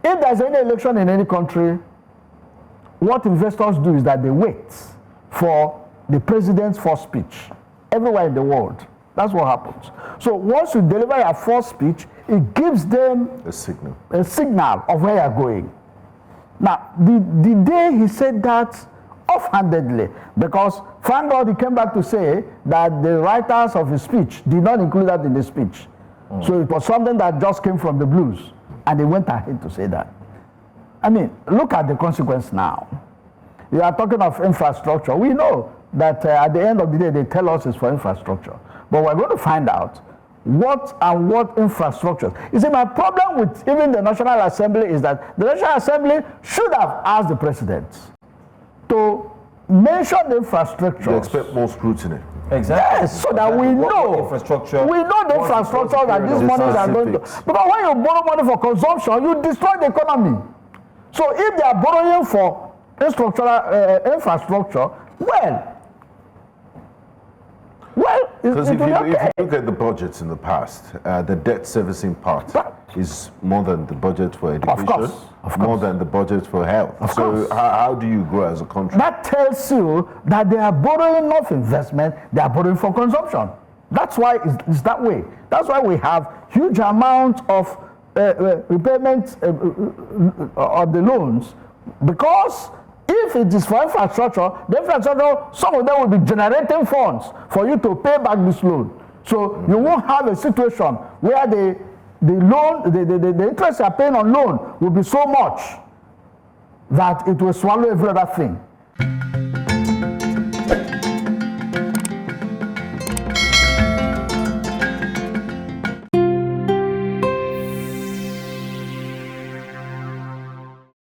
if there's any election in any country, what investors do is that they wait for the president's first speech everywhere in the world. That's what happens. So once you deliver your first speech, it gives them A signal. a signal of where you're going. Now, the day he said that offhandedly, because thank God he came back to say that the writers of his speech did not include that in the speech. So it was something that just came from the blues, and they went ahead to say that. I mean, look at the consequence now. You are talking of infrastructure. We know that at the end of the day, they tell us it's for infrastructure. But we're going to find out what infrastructure. You see, my problem with even the National Assembly is that the National Assembly should have asked the president to mention the infrastructure. You expect more scrutiny. Exactly. Yes, so that we know infrastructure. We know the infrastructure that these monies are going to. Because when you borrow money for consumption, you destroy the economy. So if they are borrowing for infrastructure, well, because if will you be okay. look at the budgets in the past, the debt servicing part is more than the budget for education, more than the budget for health. So how do you grow as a country? That tells you that they are borrowing not for investment, they are borrowing for consumption. That's why it's that way. That's why we have huge amount of repayment of the loans, because if it is for infrastructure, the infrastructure, some of them will be generating funds for you to pay back this loan. So you won't have a situation where the interest you are paying on loan will be so much that it will swallow every other thing.